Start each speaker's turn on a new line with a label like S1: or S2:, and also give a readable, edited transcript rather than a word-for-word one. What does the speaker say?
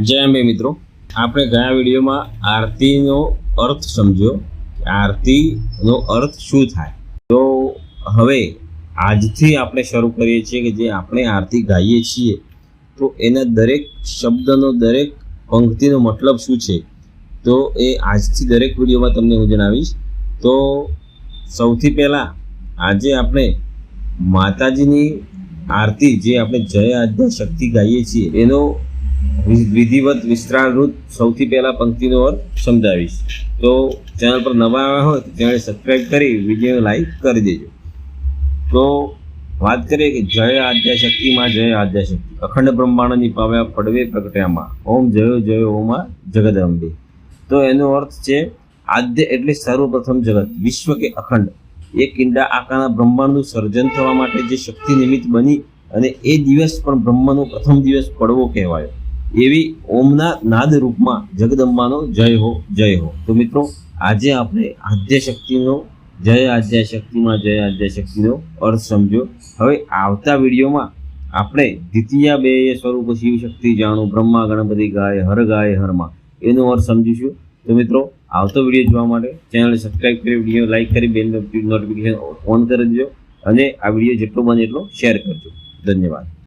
S1: જય અંબે મિત્રો, આપણે ગયા વિડીયોમાં આરતીનો અર્થ સમજ્યો. આરતીનો અર્થ શું થાય? તો હવે આજથી આપણે શરૂ કરીએ છીએ કે જે આપણે આરતી ગાઈએ છીએ તો એના દરેક શબ્દનો, દરેક પંક્તિનો મતલબ શું છે, તો એ આજથી દરેક વિડીયોમાં તમને હું જણાવીશ. તો સૌથી પહેલાં આજે આપણે માતાજીની આરતી, જે આપણે જય આદ્યા શક્તિ ગાઈએ છીએ, એનો વિધિવત વિસ્તૃત સૌથી પહેલા પંક્તિનો અર્થ સમજાવીશ. તો ચેનલ પર નવા આવ્યા હોય તો ચેનલ સબસ્ક્રાઈબ કરી વિડીયો લાઈક કરી દેજો. તો વાત કરીએ કે જય આદ્યા શક્તિમાં, જય આદ્યા શક્તિ અખંડ બ્રહ્માંડની પાવ્યા પડવે પ્રગટ્યામાં, ઓમ જયો જયો ઓમાં જગદંબે. તો એનો અર્થ છે આદ્ય એટલે સર્વપ્રથમ જગત, વિશ્વ કે અખંડ, એક ઈંડા આકારના બ્રહ્માંડનું સર્જન થવા માટે જે શક્તિ નિમિત્ત બની અને એ દિવસ પણ બ્રહ્મનો પ્રથમ દિવસ પડવો કહેવાયો. એવી ઓમના નાદ રૂપમાં જગદંબાનો જય હો, જય હો. તો મિત્રો, આજે આપણે આદ્ય શક્તિનો, જય આદ્યા શક્તિમાં, જય આદ્યા શક્તિનો અર્થ સમજો. હવે આવતા વિડીયોમાં આપણે દ્વિતીય બે સ્વરૂપ શિવ શક્તિ જાણો, બ્રહ્મા ગણપતિ ગાય હરમાં, એનો અર્થ સમજીશું. તો મિત્રો, આવતો વિડીયો જોવા માટે ચેનલ સબસ્ક્રાઈબ કરી, વિડીયો લાઈક કરી, બેલ નોટિફિકેશન ઓન કરી દેજો અને આ વિડીયો જેટલો બને એટલો શેર કરજો. ધન્યવાદ.